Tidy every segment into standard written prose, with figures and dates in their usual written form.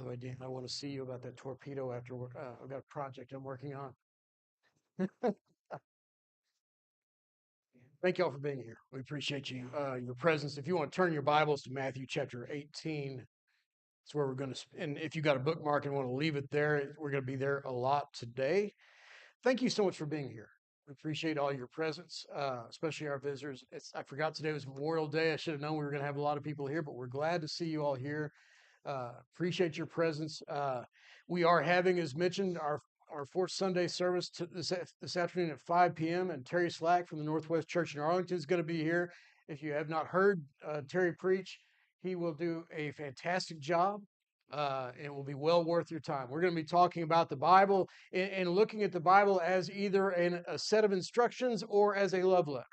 Oh, I want to see you about that torpedo after work. I've got a project I'm working on. Thank you all for being here. We appreciate your presence. If you want to turn your Bibles to Matthew chapter 18, that's where we're going to, and if you got a bookmark and want to leave it there, we're going to be there a lot today. Thank you so much for being here. We appreciate all your presence, especially our visitors. I forgot today was Memorial Day. I should have known we were going to have a lot of people here, but we're glad to see you all here. Appreciate your presence. We are having, as mentioned, our fourth Sunday service this afternoon at 5 p.m. And Terry Slack from the Northwest Church in Arlington is going to be here. If you have not heard Terry preach, he will do a fantastic job. And it will be well worth your time. We're going to be talking about the Bible and looking at the Bible as either a set of instructions or as a love letter.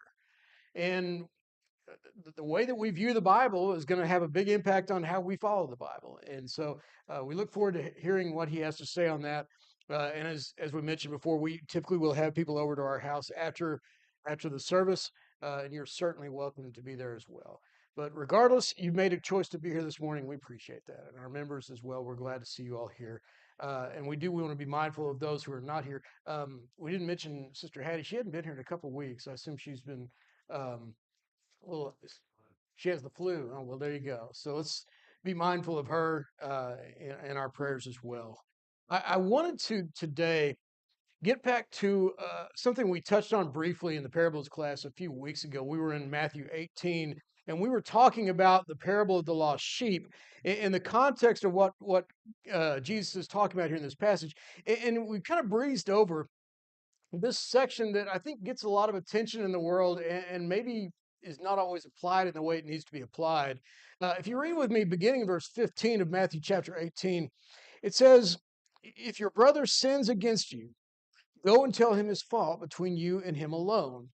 And the way that we view the Bible is going to have a big impact on how we follow the Bible. And so we look forward to hearing what he has to say on that. And as we mentioned before, we typically will have people over to our house after the service, and you're certainly welcome to be there as well. But regardless, you've made a choice to be here this morning. We appreciate that. And our members as well, we're glad to see you all here. And we want to be mindful of those who are not here. We didn't mention Sister Hattie. She hadn't been here in a couple of weeks. I assume she's been um, well, she has the flu. Oh, well, there you go. So let's be mindful of her in our prayers as well. I wanted to today get back to something we touched on briefly in the parables class a few weeks ago. We were in Matthew 18, and we were talking about the parable of the lost sheep in the context of what Jesus is talking about here in this passage. And we kind of breezed over this section that I think gets a lot of attention in the world and maybe is not always applied in the way it needs to be applied. If you read with me, beginning in verse 15 of Matthew chapter 18, it says, "If your brother sins against you, go and tell him his fault between you and him alone.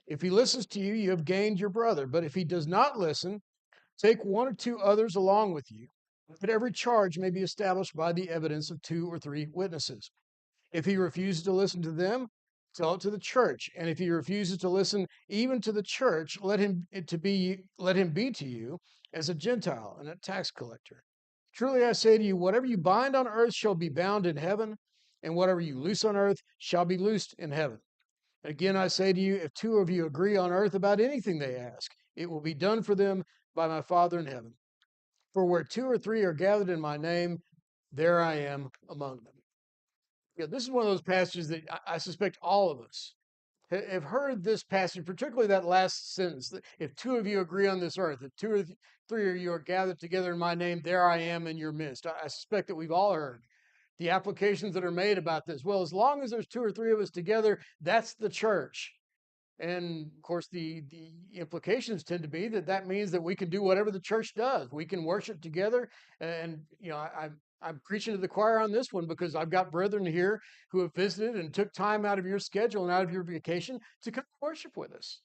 If he listens to you, you have gained your brother. But if he does not listen, take one or two others along with you, that every charge may be established by the evidence of two or three witnesses. If he refuses to listen to them, tell it to the church. And if he refuses to listen even to the church, let him be to you as a Gentile and a tax collector. Truly I say to you, whatever you bind on earth shall be bound in heaven, and whatever you loose on earth shall be loosed in heaven. Again I say to you, if two of you agree on earth about anything they ask, it will be done for them by my Father in heaven. For where two or three are gathered in my name, there I am among them." This is one of those passages that I suspect all of us have heard this passage, particularly that last sentence. That if two of you agree on this earth, if two or three of you are gathered together in my name, there I am in your midst. I suspect that we've all heard the applications that are made about this. Well, as long as there's two or three of us together, that's the church. And of course, the implications tend to be that means that we can do whatever the church does. We can worship together, and I'm preaching to the choir on this one because I've got brethren here who have visited and took time out of your schedule and out of your vacation to come worship with us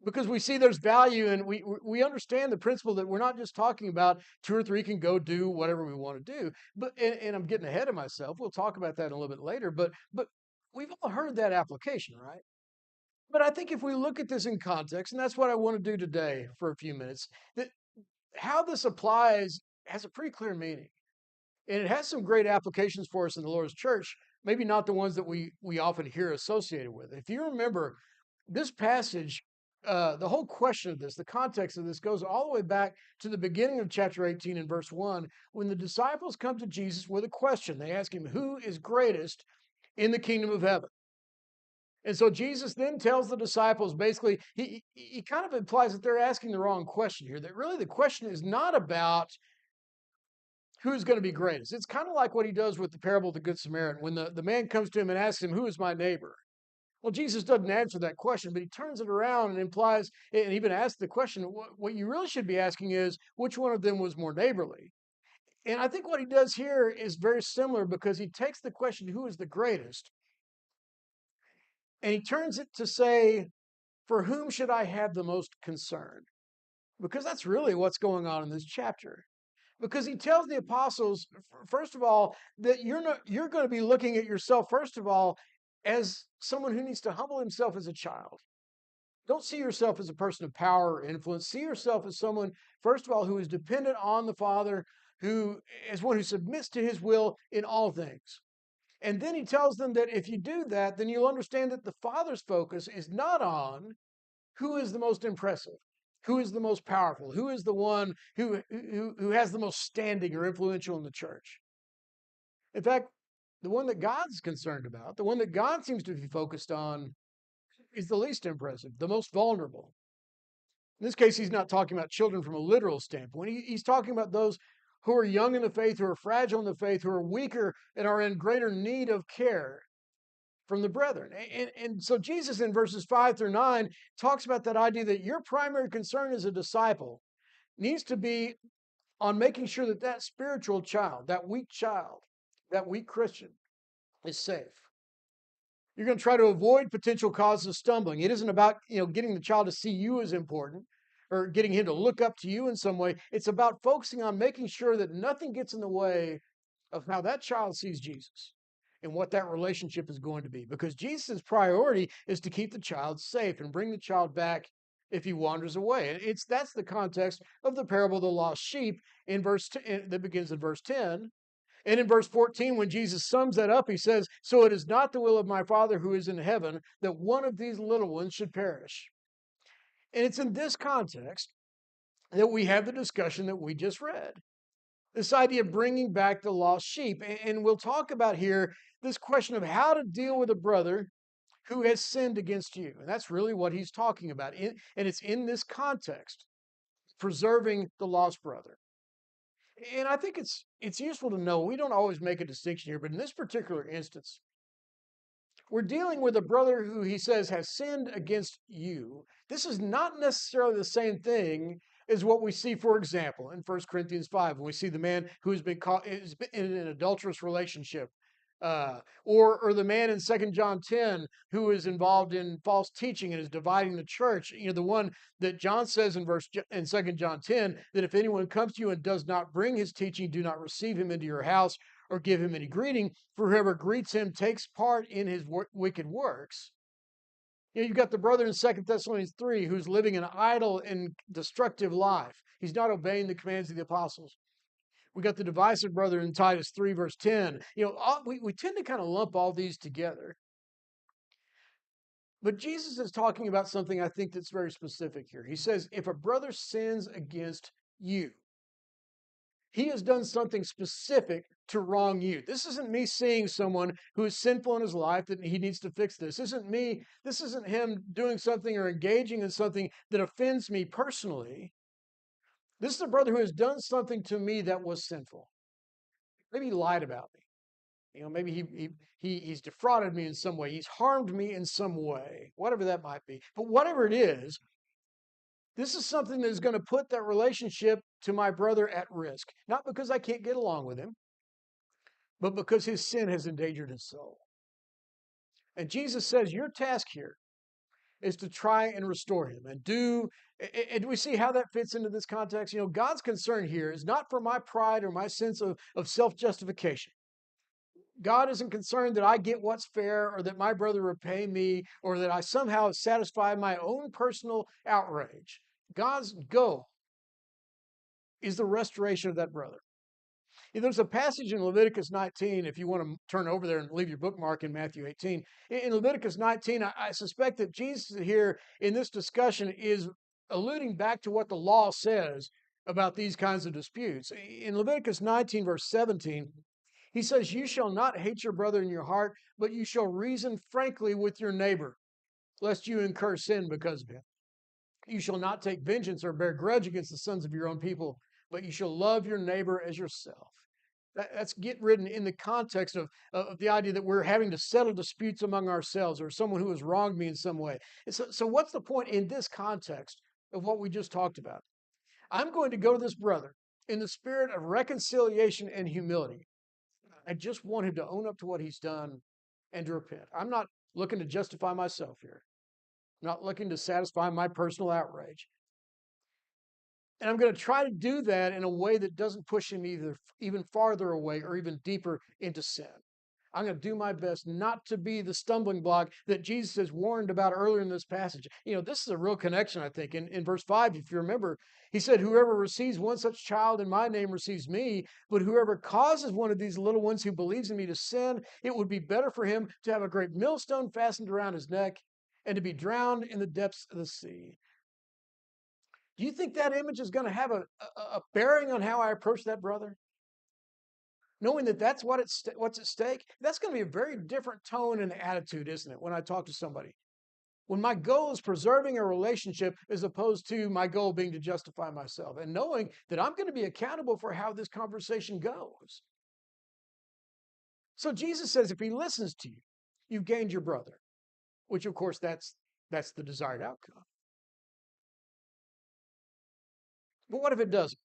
because we see there's value, and we understand the principle that we're not just talking about two or three can go do whatever we want to do. But and I'm getting ahead of myself. We'll talk about that a little bit later. But we've all heard that application, right? But I think if we look at this in context, and that's what I want to do today for a few minutes, that how this applies has a pretty clear meaning. And it has some great applications for us in the Lord's church, maybe not the ones that we often hear associated with it. If you remember this passage, the whole question of this, the context of this goes all the way back to the beginning of chapter 18 and verse 1, when the disciples come to Jesus with a question. They ask him, "Who is greatest in the kingdom of heaven?" And so Jesus then tells the disciples, basically, he kind of implies that they're asking the wrong question here, that really the question is not about who's going to be greatest. It's kind of like what he does with the parable of the Good Samaritan. When the man comes to him and asks him, "Who is my neighbor?" Well, Jesus doesn't answer that question, but he turns it around and implies, and even asks the question, what you really should be asking is, which one of them was more neighborly? And I think what he does here is very similar because he takes the question, who is the greatest, and he turns it to say, for whom should I have the most concern? Because that's really what's going on in this chapter. Because he tells the apostles, first of all, that you're going to be looking at yourself, first of all, as someone who needs to humble himself as a child. Don't see yourself as a person of power or influence. See yourself as someone, first of all, who is dependent on the Father who is one who submits to his will in all things. And then he tells them that if you do that, then you'll understand that the Father's focus is not on who is the most impressive, who is the most powerful, who is the one who has the most standing or influential in the church. In fact, the one that God's concerned about, the one that God seems to be focused on, is the least impressive, the most vulnerable. In this case, he's not talking about children from a literal standpoint. He's talking about those who are young in the faith, who are fragile in the faith, who are weaker and are in greater need of care from the brethren. And so Jesus in verses 5 through 9 talks about that idea that your primary concern as a disciple needs to be on making sure that that spiritual child, that weak Christian is safe. You're going to try to avoid potential causes of stumbling. It isn't about, getting the child to see you as important or getting him to look up to you in some way. It's about focusing on making sure that nothing gets in the way of how that child sees Jesus and what that relationship is going to be. Because Jesus' priority is to keep the child safe and bring the child back if he wanders away. And that's the context of the parable of the lost sheep in verse 10, that begins in verse 10. And in verse 14, when Jesus sums that up, he says, "So it is not the will of my Father who is in heaven that one of these little ones should perish." And it's in this context that we have the discussion that we just read. This idea of bringing back the lost sheep. And we'll talk about here this question of how to deal with a brother who has sinned against you. And that's really what he's talking about. And it's in this context, preserving the lost brother. And I think it's useful to know we don't always make a distinction here, but in this particular instance, we're dealing with a brother who he says has sinned against you. This is not necessarily the same thing as what we see, for example, in 1 Corinthians 5, when we see the man who has been caught is in an adulterous relationship. Or the man in 2 John 10 who is involved in false teaching and is dividing the church. The one that John says in 2 John 10 that if anyone comes to you and does not bring his teaching, do not receive him into your house or give him any greeting, for whoever greets him takes part in his wicked works. You've got the brother in 2 Thessalonians 3 who's living an idle and destructive life. He's not obeying the commands of the apostles. We got the divisive brother in Titus 3, verse 10. We tend to kind of lump all these together. But Jesus is talking about something I think that's very specific here. He says, if a brother sins against you, he has done something specific to wrong you. This isn't me seeing someone who is sinful in his life that he needs to fix this. This isn't him doing something or engaging in something that offends me personally. This is a brother who has done something to me that was sinful. Maybe he lied about me. Maybe he's defrauded me in some way. He's harmed me in some way, whatever that might be. But whatever it is, this is something that is going to put that relationship to my brother at risk. Not because I can't get along with him, but because his sin has endangered his soul. And Jesus says, your task here is to try and restore him. And do we see how that fits into this context? God's concern here is not for my pride or my sense of self-justification. God isn't concerned that I get what's fair or that my brother repay me or that I somehow satisfy my own personal outrage. God's goal is the restoration of that brother. There's a passage in Leviticus 19, if you want to turn over there and leave your bookmark in Matthew 18. In Leviticus 19, I suspect that Jesus here in this discussion is alluding back to what the law says about these kinds of disputes. In Leviticus 19, verse 17, he says, you shall not hate your brother in your heart, but you shall reason frankly with your neighbor, lest you incur sin because of him. You shall not take vengeance or bear grudge against the sons of your own people, but you shall love your neighbor as yourself. That's written in the context of the idea that we're having to settle disputes among ourselves or someone who has wronged me in some way. So what's the point in this context of what we just talked about? I'm going to go to this brother in the spirit of reconciliation and humility. I just want him to own up to what he's done and to repent. I'm not looking to justify myself here. I'm not looking to satisfy my personal outrage. And I'm going to try to do that in a way that doesn't push him even farther away or even deeper into sin. I'm going to do my best not to be the stumbling block that Jesus has warned about earlier in this passage. This is a real connection, I think. In verse 5, if you remember, he said, whoever receives one such child in my name receives me, but whoever causes one of these little ones who believes in me to sin, it would be better for him to have a great millstone fastened around his neck and to be drowned in the depths of the sea. Do you think that image is going to have a bearing on how I approach that brother? Knowing that that's what's at stake, that's going to be a very different tone and attitude, isn't it, when I talk to somebody? When my goal is preserving a relationship as opposed to my goal being to justify myself, and knowing that I'm going to be accountable for how this conversation goes. So Jesus says, if he listens to you, you've gained your brother, which of course that's the desired outcome. But what if it doesn't?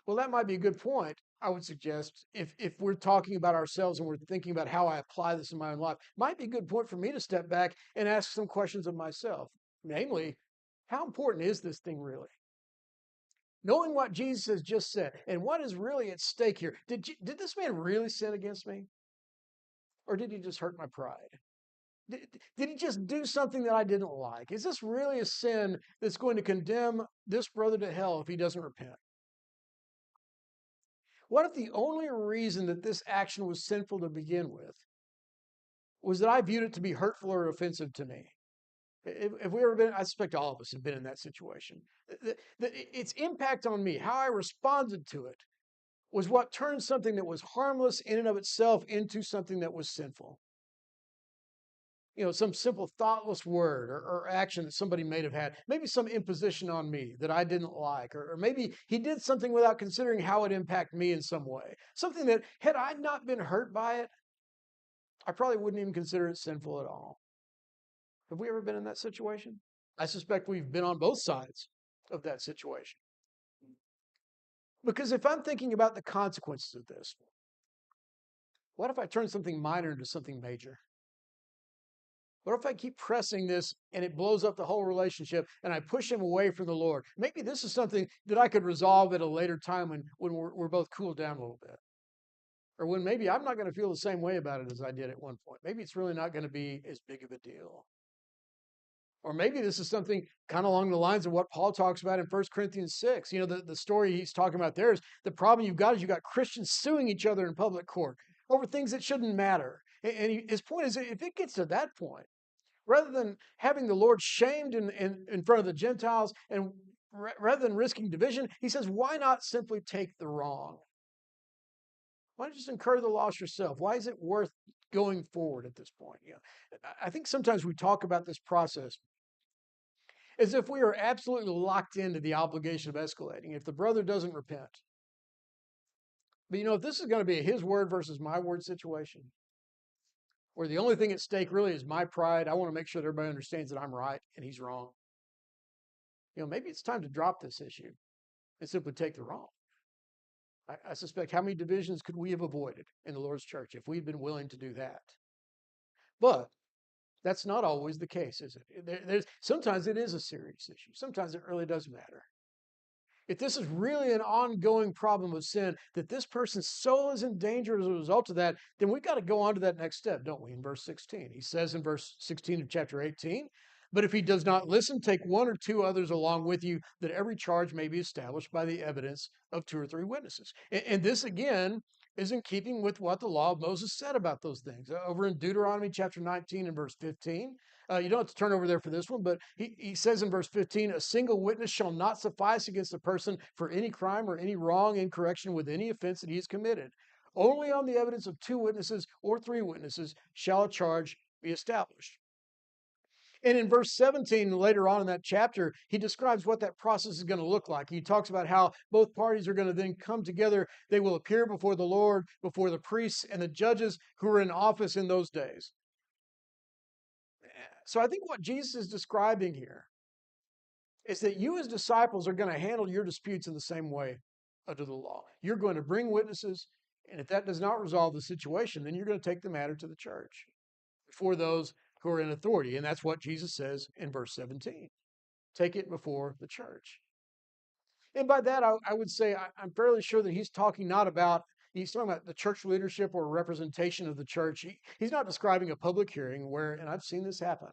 Well, that might be a good point. I would suggest if we're talking about ourselves and we're thinking about how I apply this in my own life, might be a good point for me to step back and ask some questions of myself. Namely, how important is this thing really? Knowing what Jesus has just said and what is really at stake here. Did this man really sin against me? Or did he just hurt my pride? Did he just do something that I didn't like? Is this really a sin that's going to condemn this brother to hell if he doesn't repent? What if the only reason that this action was sinful to begin with was that I viewed it to be hurtful or offensive to me? If we ever been, I suspect all of us have been in that situation. Its impact on me, how I responded to it, was what turned something that was harmless in and of itself into something that was sinful. Some simple thoughtless word or action that somebody may have had, maybe some imposition on me that I didn't like, or maybe he did something without considering how it impacted me in some way. Something that, had I not been hurt by it, I probably wouldn't even consider it sinful at all. Have we ever been in that situation? I suspect we've been on both sides of that situation. Because if I'm thinking about the consequences of this, what if I turn something minor into something major? What if I keep pressing this and it blows up the whole relationship and I push him away from the Lord? Maybe this is something that I could resolve at a later time when we're both cooled down a little bit. Or when maybe I'm not going to feel the same way about it as I did at one point. Maybe it's really not going to be as big of a deal. Or maybe this is something kind of along the lines of what Paul talks about in 1 Corinthians 6. The story he's talking about there is the problem you've got Christians suing each other in public court over things that shouldn't matter. And his point is, if it gets to that point, rather than having the Lord shamed in front of the Gentiles and rather than risking division, he says, why not simply take the wrong? Why not just incur the loss yourself? Why is it worth going forward at this point? I think sometimes we talk about this process as if we are absolutely locked into the obligation of escalating if the brother doesn't repent. But if this is going to be a his word versus my word situation, where the only thing at stake really is my pride, I want to make sure that everybody understands that I'm right and he's wrong. Maybe it's time to drop this issue and simply take the wrong. I suspect how many divisions could we have avoided in the Lord's church if we'd been willing to do that? But that's not always the case, is it? Sometimes it is a serious issue. Sometimes it really does matter. If this is really an ongoing problem of sin, that this person's soul is in danger as a result of that, then we've got to go on to that next step, don't we? In verse 16, he says in verse 16 of chapter 18, but if he does not listen, take one or two others along with you, that every charge may be established by the evidence of two or three witnesses. And this, again, is in keeping with what the law of Moses said about those things. Over in Deuteronomy chapter 19 and verse 15, you don't have to turn over there for this one, but he says in verse 15, a single witness shall not suffice against a person for any crime or any wrong in correction with any offense that he has committed. Only on the evidence of two witnesses or three witnesses shall a charge be established. And in verse 17, later on in that chapter, he describes what that process is going to look like. He talks about how both parties are going to then come together. They will appear before the Lord, before the priests and the judges who were in office in those days. So I think what Jesus is describing here is that you as disciples are going to handle your disputes in the same way under the law. You're going to bring witnesses, and if that does not resolve the situation, then you're going to take the matter to the church before those who are in authority. And that's what Jesus says in verse 17. Take it before the church. And by that, I would say I'm fairly sure that he's talking not about he's talking about the church leadership or representation of the church. He's not describing a public hearing where, and I've seen this happen,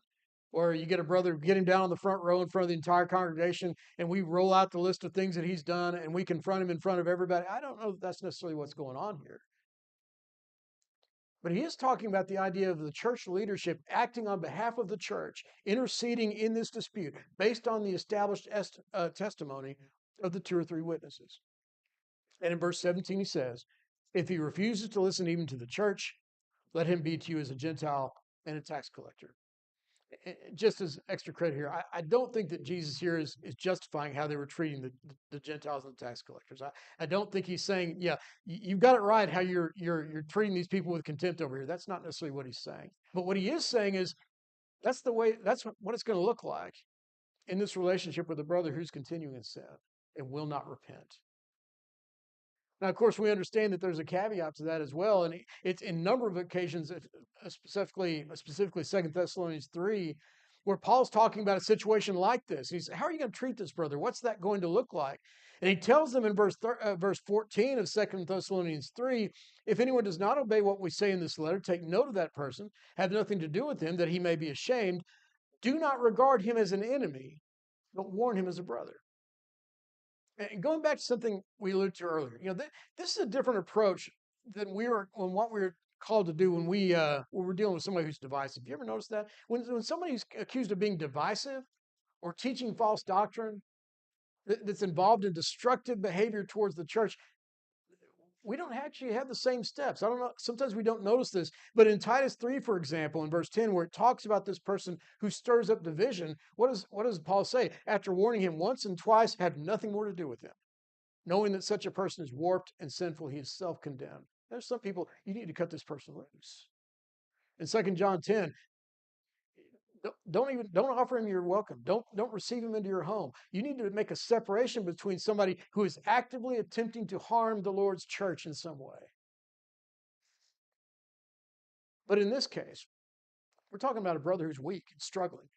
where you get a brother, get him down on the front row in front of the entire congregation, and we roll out the list of things that he's done, and we confront him in front of everybody. I don't know if that's necessarily what's going on here. But he is talking about the idea of the church leadership acting on behalf of the church, interceding in this dispute based on the established testimony of the two or three witnesses. And in verse 17, he says, if he refuses to listen even to the church, let him be to you as a Gentile and a tax collector. Just as extra credit here, I don't think that Jesus here is justifying how they were treating the Gentiles and the tax collectors. I don't think he's saying, yeah, you've got it right how you're treating these people with contempt over here. That's not necessarily what he's saying. But what he is saying is that's what it's going to look like in this relationship with a brother who's continuing in sin and will not repent. Now, of course, we understand that there's a caveat to that as well, and it's in a number of occasions, specifically 2 Thessalonians 3, where Paul's talking about a situation like this. He's, how are you going to treat this brother? What's that going to look like? And he tells them in verse 14 of 2 Thessalonians 3, if anyone does not obey what we say in this letter, take note of that person, have nothing to do with him, that he may be ashamed. Do not regard him as an enemy, but warn him as a brother. And going back to something we alluded to earlier, this is a different approach than what we were called to do when we're dealing with somebody who's divisive. You ever notice that when somebody's accused of being divisive or teaching false doctrine that's involved in destructive behavior towards the church, we don't actually have the same steps. I don't know. Sometimes we don't notice this, but in Titus 3, for example, in verse 10, where it talks about this person who stirs up division, what does Paul say? After warning him once and twice, have nothing more to do with him. Knowing that such a person is warped and sinful, he is self-condemned. There's some people, you need to cut this person loose. In 2 John 10, don't offer him your welcome. Don't receive him into your home. You need to make a separation between somebody who is actively attempting to harm the Lord's church in some way. But in this case, we're talking about a brother who's weak and struggling,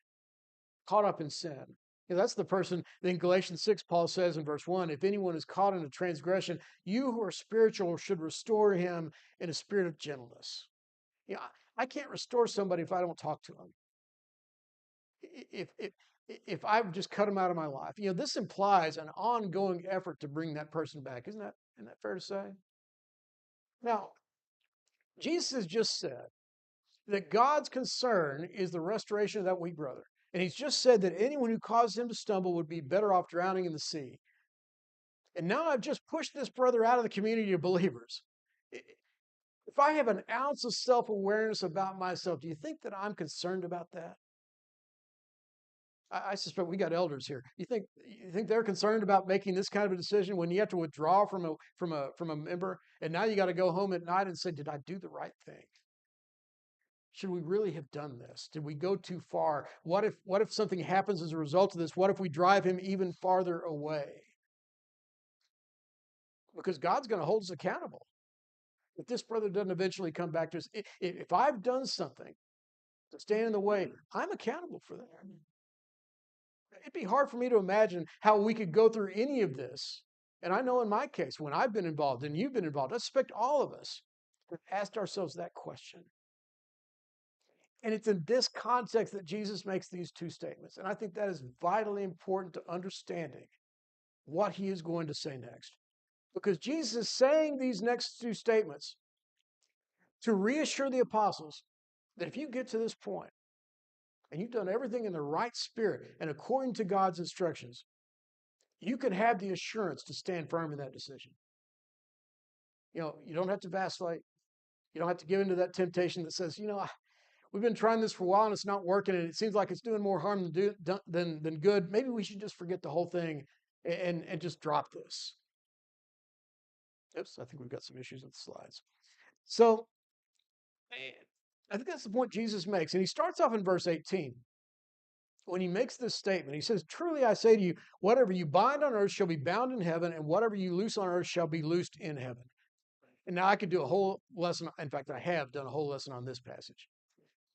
caught up in sin. That's the person, in Galatians 6, Paul says in verse 1, if anyone is caught in a transgression, you who are spiritual should restore him in a spirit of gentleness. I can't restore somebody if I don't talk to him. If I've just cut him out of my life. This implies an ongoing effort to bring that person back. Isn't that fair to say? Now, Jesus has just said that God's concern is the restoration of that weak brother. And he's just said that anyone who caused him to stumble would be better off drowning in the sea. And now I've just pushed this brother out of the community of believers. If I have an ounce of self-awareness about myself, do you think that I'm concerned about that? I suspect we got elders here. You think they're concerned about making this kind of a decision when you have to withdraw from a member, and now you got to go home at night and say, did I do the right thing? Should we really have done this? Did we go too far? What if something happens as a result of this? What if we drive him even farther away? Because God's going to hold us accountable. If this brother doesn't eventually come back to us, if I've done something to stand in the way, I'm accountable for that. It'd be hard for me to imagine how we could go through any of this. And I know in my case, when I've been involved and you've been involved, I suspect all of us have asked ourselves that question. And it's in this context that Jesus makes these two statements. And I think that is vitally important to understanding what he is going to say next. Because Jesus is saying these next two statements to reassure the apostles that if you get to this point and you've done everything in the right spirit and according to God's instructions, you can have the assurance to stand firm in that decision. You don't have to vacillate. You don't have to give into that temptation that says, we've been trying this for a while and it's not working and it seems like it's doing more harm than good. Maybe we should just forget the whole thing and just drop this. Oops, I think we've got some issues with the slides. So I think that's the point Jesus makes. And he starts off in verse 18. When he makes this statement, he says, truly I say to you, whatever you bind on earth shall be bound in heaven, and whatever you loose on earth shall be loosed in heaven. And now I could do a whole lesson. In fact, I have done a whole lesson on this passage.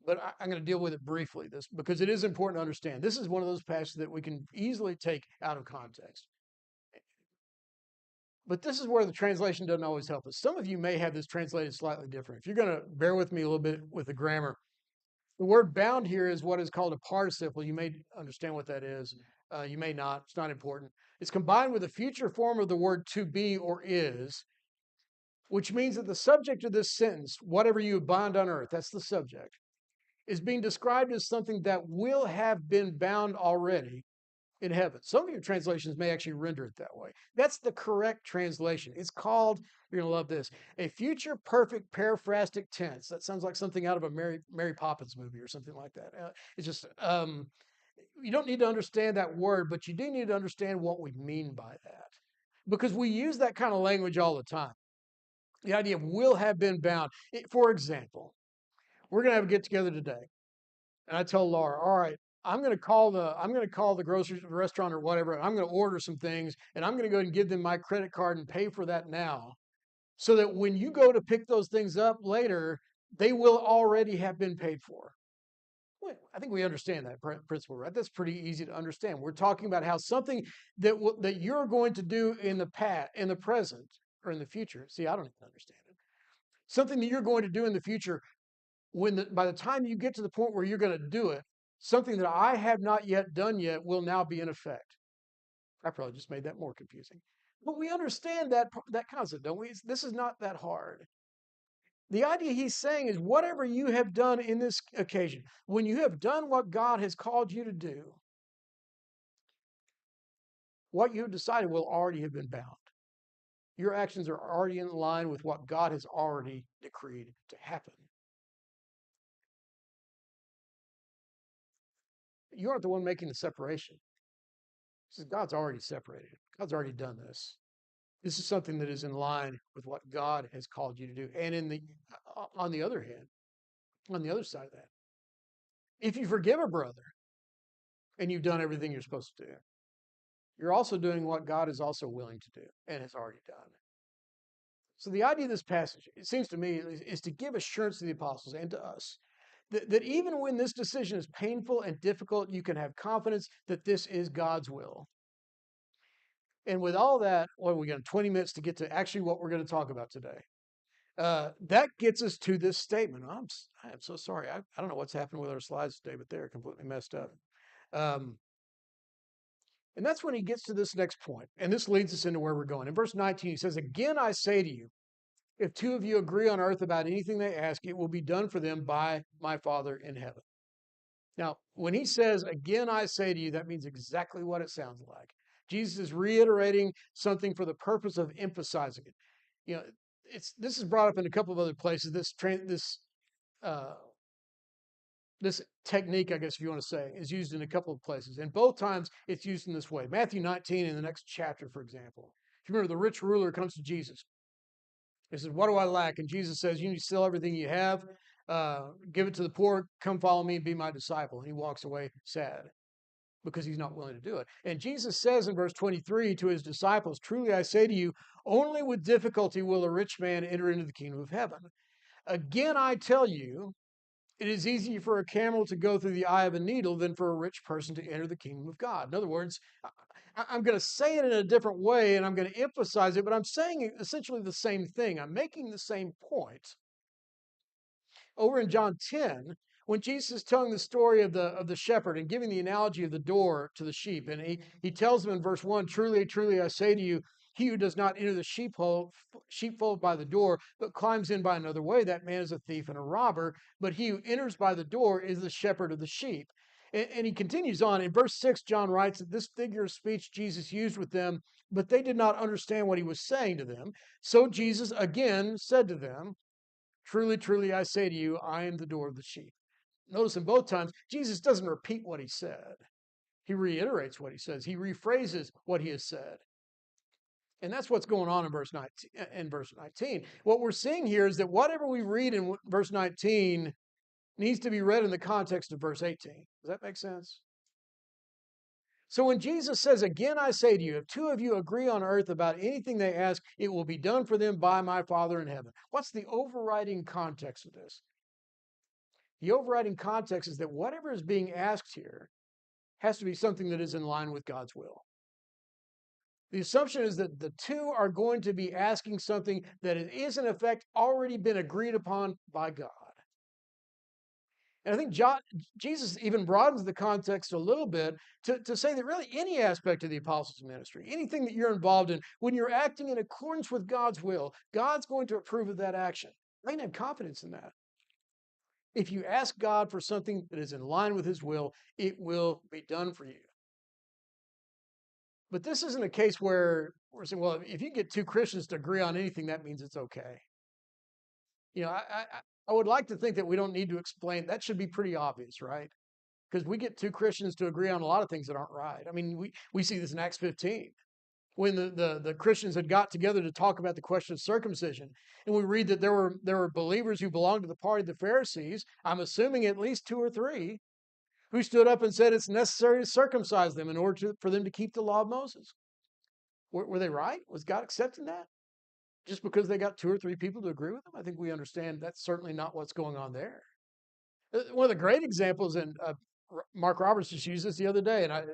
But I'm going to deal with it briefly, because it is important to understand. This is one of those passages that we can easily take out of context. But this is where the translation doesn't always help us. Some of you may have this translated slightly different. If you're going to bear with me a little bit with the grammar, the word bound here is what is called a participle. You may understand what that is. You may not. It's not important. It's combined with a future form of the word to be or is, which means that the subject of this sentence, whatever you bind on earth, that's the subject, is being described as something that will have been bound already in heaven. Some of your translations may actually render it that way. That's the correct translation. It's called, you're going to love this, a future perfect periphrastic tense. That sounds like something out of a Mary Poppins movie or something like that. It's just, you don't need to understand that word, but you do need to understand what we mean by that. Because we use that kind of language all the time. The idea of will have been bound. For example, we're going to have a get together today. And I tell Laura, all right, I'm going to call the grocery restaurant or whatever. And I'm going to order some things and I'm going to go ahead and give them my credit card and pay for that now. So that when you go to pick those things up later, they will already have been paid for. Well, I think we understand that principle, right? That's pretty easy to understand. We're talking about how something that you're going to do in the past, in the present, or in the future. See, I don't even understand it. Something that you're going to do in the future by the time you get to the point where you're going to do it, something that I have not yet done yet will now be in effect. I probably just made that more confusing. But we understand that concept, don't we? This is not that hard. The idea he's saying is whatever you have done in this occasion, when you have done what God has called you to do, what you have decided will already have been bound. Your actions are already in line with what God has already decreed to happen. You aren't the one making the separation. God's already separated. God's already done this. This is something that is in line with what God has called you to do. And on the other hand, on the other side of that, if you forgive a brother and you've done everything you're supposed to do, you're also doing what God is also willing to do and has already done. So the idea of this passage, it seems to me, is to give assurance to the apostles and to us that even when this decision is painful and difficult, you can have confidence that this is God's will. And with all that, well, we got 20 minutes to get to actually what we're going to talk about today. That gets us to this statement. I am so sorry. I don't know what's happened with our slides today, but they're completely messed up. And that's when he gets to this next point. And this leads us into where we're going. In verse 19, he says, again, I say to you, if two of you agree on earth about anything they ask, it will be done for them by my Father in heaven. Now, when he says, again, I say to you, that means exactly what it sounds like. Jesus is reiterating something for the purpose of emphasizing it. You know, this is brought up in a couple of other places. This technique, I guess if you want to say, is used in a couple of places. And both times it's used in this way. Matthew 19 in the next chapter, for example. If you remember, the rich ruler comes to Jesus. He says, what do I lack? And Jesus says, you need to sell everything you have, give it to the poor, come follow me and be my disciple. And he walks away sad because he's not willing to do it. And Jesus says in verse 23 to his disciples, truly I say to you, only with difficulty will a rich man enter into the kingdom of heaven. Again, I tell you, it is easier for a camel to go through the eye of a needle than for a rich person to enter the kingdom of God. In other words, I'm going to say it in a different way and I'm going to emphasize it, but I'm saying essentially the same thing. I'm making the same point. Over in John 10, when Jesus is telling the story of the shepherd and giving the analogy of the door to the sheep, and he tells them in verse 1, truly, truly, I say to you, he who does not enter the sheepfold by the door, but climbs in by another way, that man is a thief and a robber. But he who enters by the door is the shepherd of the sheep. And he continues on. In verse 6, John writes that this figure of speech Jesus used with them, but they did not understand what he was saying to them. So Jesus again said to them, truly, truly, I say to you, I am the door of the sheep. Notice in both times, Jesus doesn't repeat what he said. He reiterates what he says. He rephrases what he has said. And that's what's going on in verse 19. What we're seeing here is that whatever we read in verse 19 needs to be read in the context of verse 18. Does that make sense? So when Jesus says, again, I say to you, if two of you agree on earth about anything they ask, it will be done for them by my Father in heaven. What's the overriding context of this? The overriding context is that whatever is being asked here has to be something that is in line with God's will. The assumption is that the two are going to be asking something that is in effect already been agreed upon by God. And I think Jesus even broadens the context a little bit to say that really any aspect of the apostles' ministry, anything that you're involved in, when you're acting in accordance with God's will, God's going to approve of that action. I can have confidence in that. If you ask God for something that is in line with his will, it will be done for you. But this isn't a case where we're saying, well, if you get two Christians to agree on anything, that means it's okay. You know, I would like to think that we don't need to explain. That should be pretty obvious, right? Because we get two Christians to agree on a lot of things that aren't right. I mean, we see this in Acts 15 when the Christians had got together to talk about the question of circumcision, and we read that there were believers who belonged to the party of the Pharisees. I'm assuming at least two or three who stood up and said it's necessary to circumcise them in order for them to keep the law of Moses. Were they right? Was God accepting that? Just because they got two or three people to agree with them? I think we understand that's certainly not what's going on there. One of the great examples, and Mark Roberts just used this the other day, and I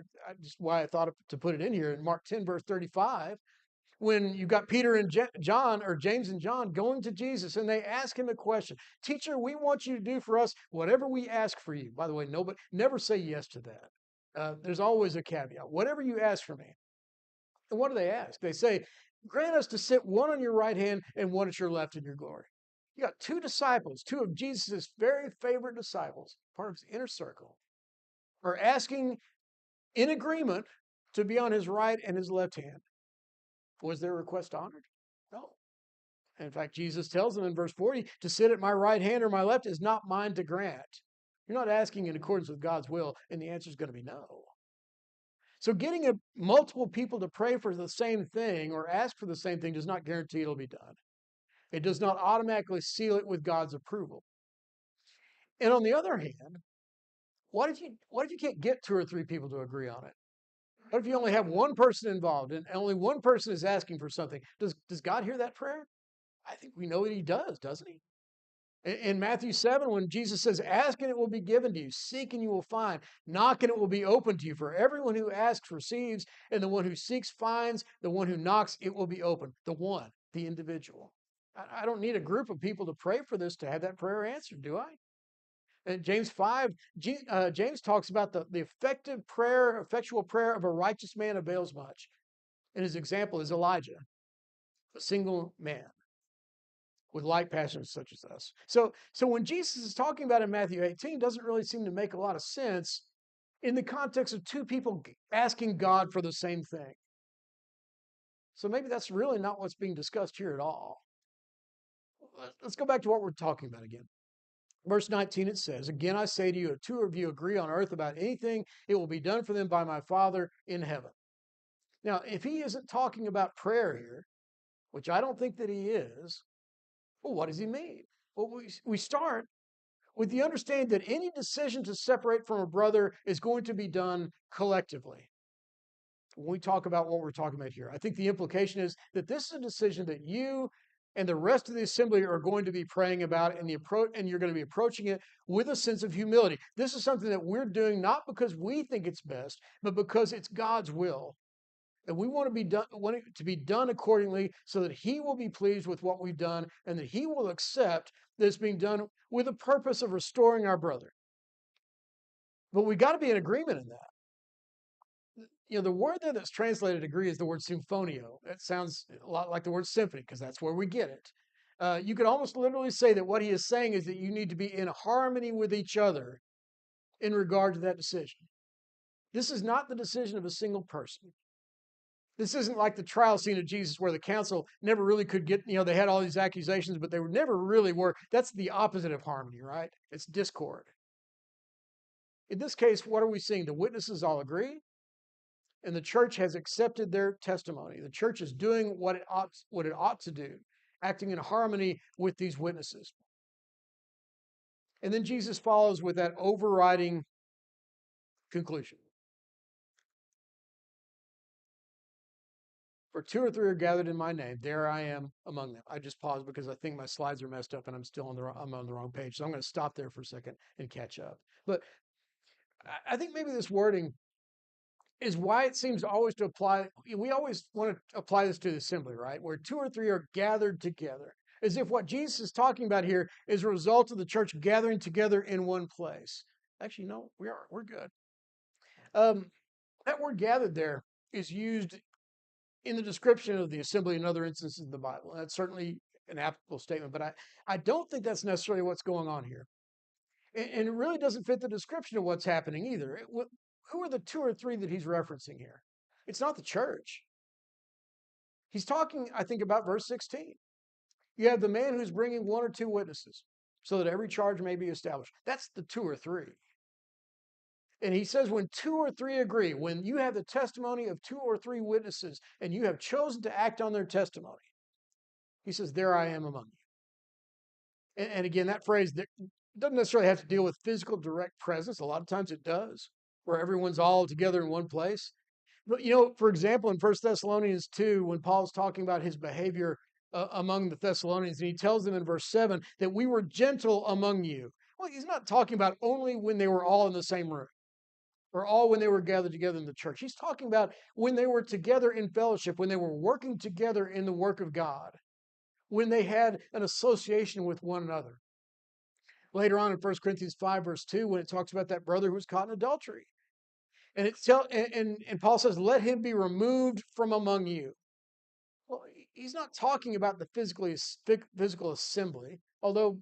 just why I thought to put it in here in Mark 10, verse 35, when you got Peter and John, or James and John, going to Jesus, and they ask him a question. Teacher, we want you to do for us whatever we ask for you. By the way, nobody never say yes to that. There's always a caveat. Whatever you ask for me. And what do they ask? They say, grant us to sit one on your right hand and one at your left in your glory. You got two disciples, two of Jesus' very favorite disciples, part of his inner circle, are asking in agreement to be on his right and his left hand. Was their request honored? No. In fact, Jesus tells them in verse 40, to sit at my right hand or my left is not mine to grant. You're not asking in accordance with God's will, and the answer is going to be no. So getting multiple people to pray for the same thing or ask for the same thing does not guarantee it'll be done. It does not automatically seal it with God's approval. And on the other hand, what if you can't get two or three people to agree on it? What if you only have one person involved and only one person is asking for something? Does God hear that prayer? I think we know that he does, doesn't he? In Matthew 7, when Jesus says, ask and it will be given to you, seek and you will find, knock and it will be opened to you. For everyone who asks receives, and the one who seeks finds, the one who knocks, it will be opened. The one, the individual. I don't need a group of people to pray for this to have that prayer answered, do I? In James 5, James talks about the effectual prayer of a righteous man avails much. And his example is Elijah, a single man with like passions such as us. So when Jesus is talking about in Matthew 18, doesn't really seem to make a lot of sense in the context of two people asking God for the same thing. So maybe that's really not what's being discussed here at all. Let's go back to what we're talking about again. Verse 19, it says, again, I say to you, if two of you agree on earth about anything, it will be done for them by my Father in heaven. Now, if he isn't talking about prayer here, which I don't think that he is, well, what does he mean? Well, we start with the understanding that any decision to separate from a brother is going to be done collectively. When we talk about what we're talking about here, I think the implication is that this is a decision that you and the rest of the assembly are going to be praying about, and you're going to be approaching it with a sense of humility. This is something that we're doing not because we think it's best, but because it's God's will. And we want it to be done accordingly so that he will be pleased with what we've done and that he will accept that it's being done with the purpose of restoring our brother. But we got to be in agreement in that. You know, the word there that's translated agree is the word symphonio. It sounds a lot like the word symphony because that's where we get it. You could almost literally say that what he is saying is that you need to be in harmony with each other in regard to that decision. This is not the decision of a single person. This isn't like the trial scene of Jesus where the council never really could get, they had all these accusations, but they never really were. That's the opposite of harmony, right? It's discord. In this case, what are we seeing? The witnesses all agree, and the church has accepted their testimony. The church is doing what it ought to do, acting in harmony with these witnesses. And then Jesus follows with that overriding conclusion. For two or three are gathered in my name, there I am among them. I just paused because I think my slides are messed up and I'm on the wrong page. So I'm going to stop there for a second and catch up. But I think maybe this wording is why it seems always to apply. We always want to apply this to the assembly, right? Where two or three are gathered together, as if what Jesus is talking about here is a result of the church gathering together in one place. Actually, no, we're good. Um, that word gathered there is used in the description of the assembly in other instances in the Bible. That's certainly an applicable statement, but I don't think that's necessarily what's going on here. And it really doesn't fit the description of what's happening either. Who are the two or three that he's referencing here? It's not the church. He's talking, I think, about verse 16. You have the man who's bringing one or two witnesses so that every charge may be established. That's the two or three. And he says, when two or three agree, when you have the testimony of two or three witnesses and you have chosen to act on their testimony, he says, there I am among you. And again, that phrase doesn't necessarily have to deal with physical direct presence. A lot of times it does, where everyone's all together in one place. But, for example, in First Thessalonians 2, when Paul's talking about his behavior among the Thessalonians, and he tells them in verse 7 that we were gentle among you. Well, he's not talking about only when they were all in the same room or all when they were gathered together in the church. He's talking about when they were together in fellowship, when they were working together in the work of God, when they had an association with one another. Later on in 1 Corinthians 5, verse 2, when it talks about that brother who was caught in adultery. And Paul says, let him be removed from among you. Well, he's not talking about the physical assembly, although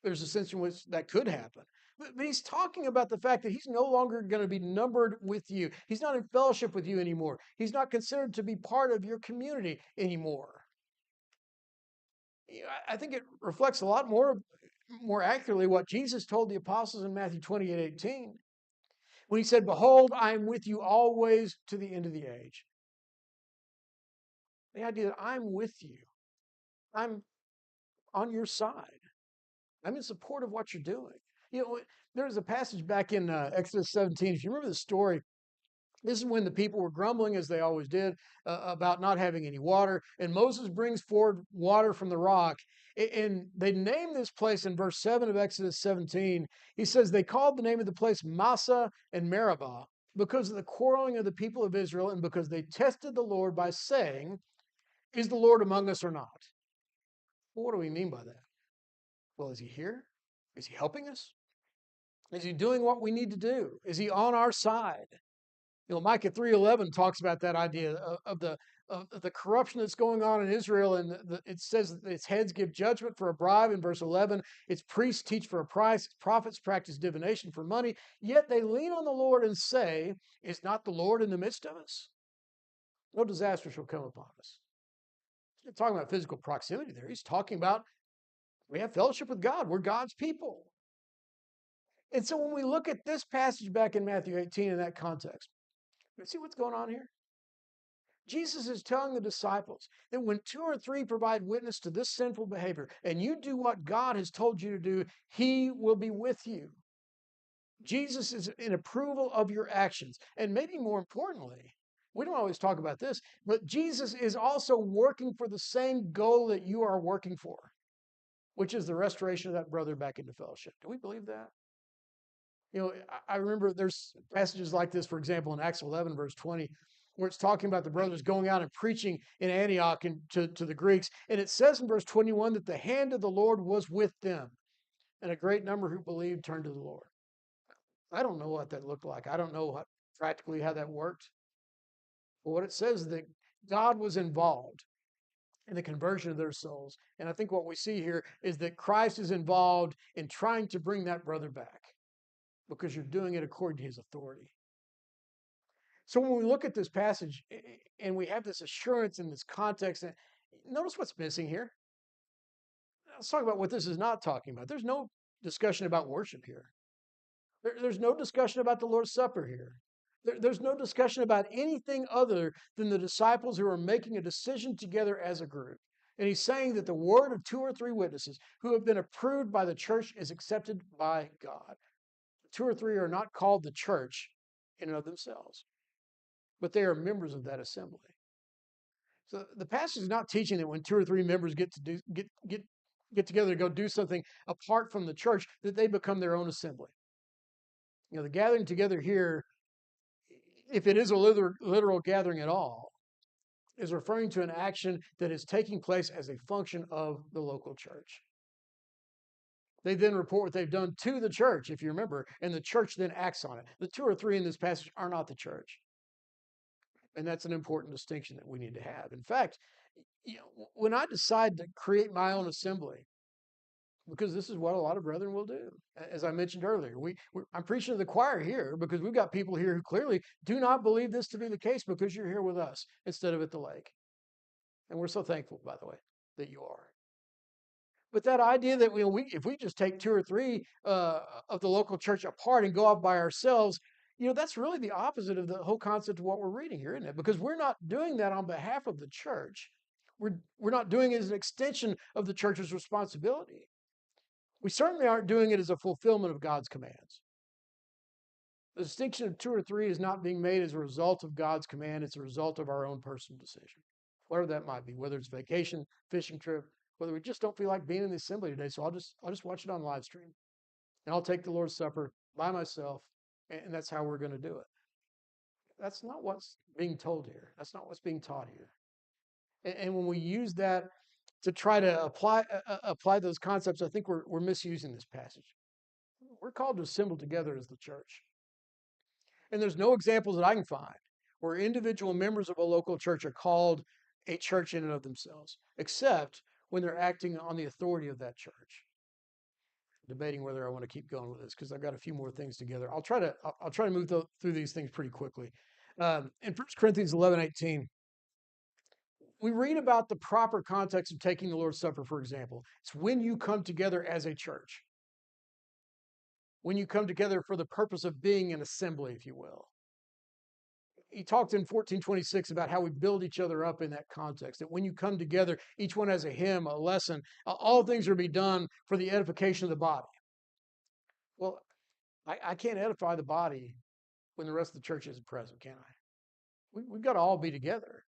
there's a sense in which that could happen. But he's talking about the fact that he's no longer going to be numbered with you. He's not in fellowship with you anymore. He's not considered to be part of your community anymore. I think it reflects a lot more accurately what Jesus told the apostles in Matthew 28:18. When he said, behold, I am with you always to the end of the age. The idea that I'm with you, I'm on your side, I'm in support of what you're doing. There's a passage back in Exodus 17. If you remember the story, this is when the people were grumbling, as they always did, about not having any water. And Moses brings forward water from the rock. And they name this place in verse 7 of Exodus 17. He says they called the name of the place Massa and Meribah because of the quarreling of the people of Israel and because they tested the Lord by saying, is the Lord among us or not? Well, what do we mean by that? Well, is he here? Is he helping us? Is he doing what we need to do? Is he on our side? Micah 3:11 talks about that idea of the corruption that's going on in Israel, and it says that its heads give judgment for a bribe in verse 11. Its priests teach for a price. Its prophets practice divination for money. Yet they lean on the Lord and say, "Is not the Lord in the midst of us? No disaster shall come upon us." He's not talking about physical proximity there. He's talking about we have fellowship with God. We're God's people. And so when we look at this passage back in Matthew 18 in that context, you see what's going on here? Jesus is telling the disciples that when two or three provide witness to this sinful behavior and you do what God has told you to do, he will be with you. Jesus is in approval of your actions. And maybe more importantly, we don't always talk about this, but Jesus is also working for the same goal that you are working for, which is the restoration of that brother back into fellowship. Do we believe that? I remember there's passages like this, for example, in Acts 11, verse 20, where it's talking about the brothers going out and preaching in Antioch and to the Greeks. And it says in verse 21 that the hand of the Lord was with them, and a great number who believed turned to the Lord. I don't know what that looked like. I don't know practically how that worked. But what it says is that God was involved in the conversion of their souls. And I think what we see here is that Christ is involved in trying to bring that brother back because you're doing it according to his authority. So when we look at this passage and we have this assurance in this context, notice what's missing here. Let's talk about what this is not talking about. There's no discussion about worship here. There's no discussion about the Lord's Supper here. There's no discussion about anything other than the disciples who are making a decision together as a group. And he's saying that the word of two or three witnesses who have been approved by the church is accepted by God. Two or three are not called the church in and of themselves, but they are members of that assembly. So the passage is not teaching that when two or three members get together to go do something apart from the church, that they become their own assembly. The gathering together here if it is a literal gathering at all, is referring to an action that is taking place as a function of the local church. They then report what they've done to the church, if you remember, and the church then acts on it. The two or three in this passage are not the church. And that's an important distinction that we need to have. In fact, when I decide to create my own assembly, because this is what a lot of brethren will do. As I mentioned earlier, I'm preaching to the choir here because we've got people here who clearly do not believe this to be the case because you're here with us instead of at the lake. And we're so thankful, by the way, that you are. But that idea that if we just take two or three of the local church apart and go off by ourselves, that's really the opposite of the whole concept of what we're reading here, isn't it? Because we're not doing that on behalf of the church. We're not doing it as an extension of the church's responsibility. We certainly aren't doing it as a fulfillment of God's commands. The distinction of two or three is not being made as a result of God's command. It's a result of our own personal decision, whatever that might be, whether it's vacation, fishing trip, whether we just don't feel like being in the assembly today. So I'll just watch it on live stream, and I'll take the Lord's Supper by myself, and that's how we're going to do it. That's not what's being told here. That's not what's being taught here. And when we use that to try to apply those concepts, I think we're misusing this passage. We're called to assemble together as the church. And there's no examples that I can find where individual members of a local church are called a church in and of themselves, except when they're acting on the authority of that church. Debating whether I want to keep going with this because I've got a few more things together. I'll try to move through these things pretty quickly. In 1 Corinthians 11:18, we read about the proper context of taking the Lord's Supper, for example. It's when you come together as a church, when you come together for the purpose of being an assembly, if you will. He talked in 14:26 about how we build each other up in that context, that when you come together, each one has a hymn, a lesson, all things are to be done for the edification of the body. Well, I can't edify the body when the rest of the church isn't present, can I? We've got to all be together.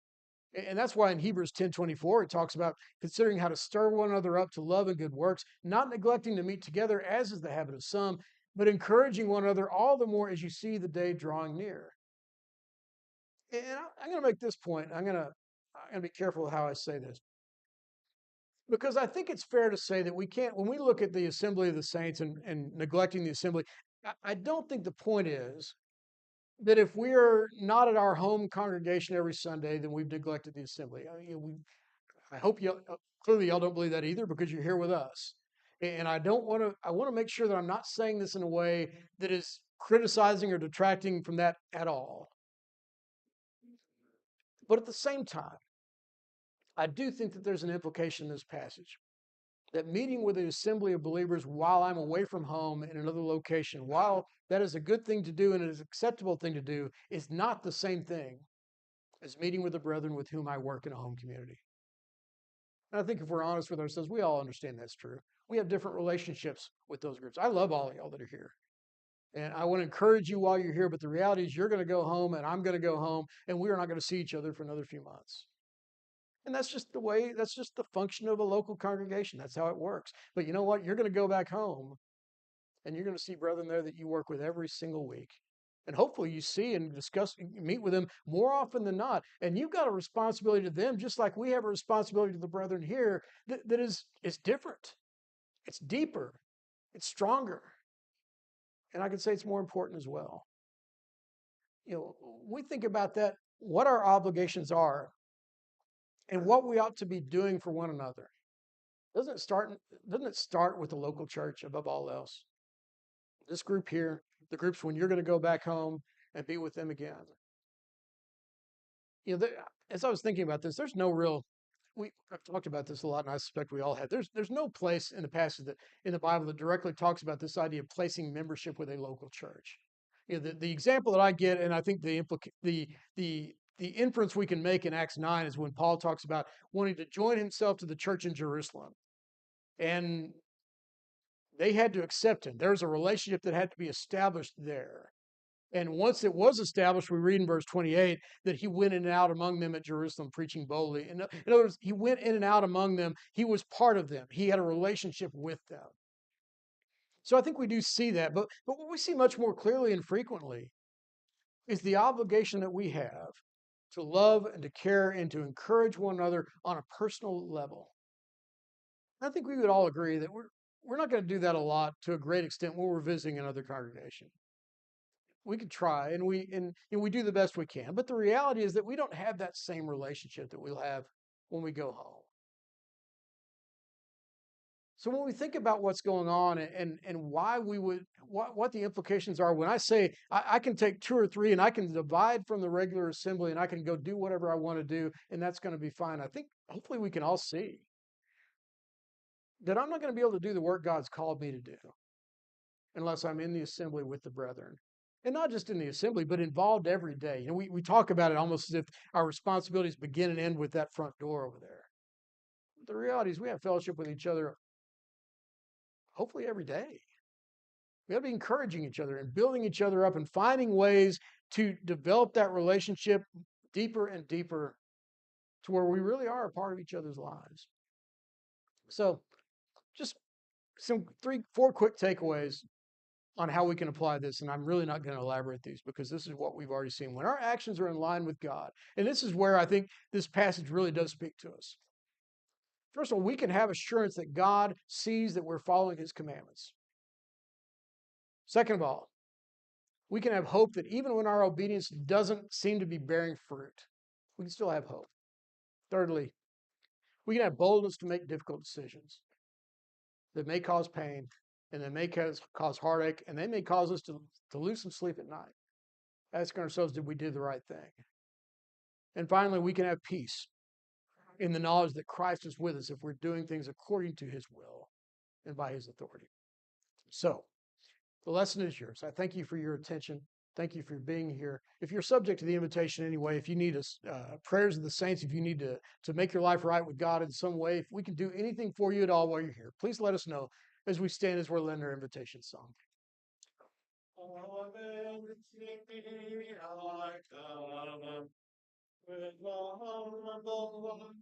And that's why in Hebrews 10:24, it talks about considering how to stir one another up to love and good works, not neglecting to meet together, as is the habit of some, but encouraging one another all the more as you see the day drawing near. And I'm going to make this point. I'm going to be careful with how I say this. Because I think it's fair to say that we can't, when we look at the assembly of the saints and neglecting the assembly, I don't think the point is that if we're not at our home congregation every Sunday, then we've neglected the assembly. I hope clearly y'all don't believe that either because you're here with us. And I want to make sure that I'm not saying this in a way that is criticizing or detracting from that at all. But at the same time, I do think that there's an implication in this passage that meeting with an assembly of believers while I'm away from home in another location, while that is a good thing to do and it is an acceptable thing to do, is not the same thing as meeting with the brethren with whom I work in a home community. And I think if we're honest with ourselves, we all understand that's true. We have different relationships with those groups. I love all of y'all that are here. And I want to encourage you while you're here, but the reality is you're going to go home and I'm going to go home and we are not going to see each other for another few months. And that's just the function of a local congregation. That's how it works. But you know what? You're going to go back home and you're going to see brethren there that you work with every single week. And hopefully you see and discuss, meet with them more often than not. And you've got a responsibility to them, just like we have a responsibility to the brethren here that is different. It's deeper. It's stronger. And I could say it's more important as well. We think about that, what our obligations are and what we ought to be doing for one another. Doesn't it start with the local church above all else? This group here, the groups when you're going to go back home and be with them again. As I was thinking about this, there's no real. I've talked about this a lot, and I suspect we all have. There's no place in the passage in the Bible that directly talks about this idea of placing membership with a local church. The example that I get, and I think the inference we can make in Acts 9 is when Paul talks about wanting to join himself to the church in Jerusalem. And they had to accept him. There's a relationship that had to be established there. And once it was established, we read in verse 28 that he went in and out among them at Jerusalem preaching boldly. In other words, he went in and out among them. He was part of them. He had a relationship with them. So I think we do see that. But what we see much more clearly and frequently is the obligation that we have to love and to care and to encourage one another on a personal level. I think we would all agree that we're not going to do that a lot to a great extent when we're visiting another congregation. We could try and we do the best we can, but the reality is that we don't have that same relationship that we'll have when we go home. So when we think about what's going on and why we would what the implications are, when I say I can take two or three and I can divide from the regular assembly and I can go do whatever I want to do and that's going to be fine. I think hopefully we can all see that I'm not going to be able to do the work God's called me to do unless I'm in the assembly with the brethren. And not just in the assembly, but involved every day. We talk about it almost as if our responsibilities begin and end with that front door over there. But the reality is we have fellowship with each other hopefully every day. We got to be encouraging each other and building each other up and finding ways to develop that relationship deeper and deeper to where we really are a part of each other's lives. So just some four quick takeaways on how we can apply this. And I'm really not going to elaborate these because this is what we've already seen. When our actions are in line with God, and this is where I think this passage really does speak to us. First of all, we can have assurance that God sees that we're following his commandments. Second of all, we can have hope that even when our obedience doesn't seem to be bearing fruit, we can still have hope. Thirdly, we can have boldness to make difficult decisions that may cause pain and that may cause heartache and they may cause us to lose some sleep at night. Asking ourselves, did we do the right thing? And finally, we can have peace in the knowledge that Christ is with us if we're doing things according to his will and by his authority. So, the lesson is yours. I thank you for your attention. Thank you for being here. If you're subject to the invitation anyway, if you need prayers of the saints, if you need to make your life right with God in some way, if we can do anything for you at all while you're here, please let us know as we stand as we're lending our invitation song. Amen. I come with my humble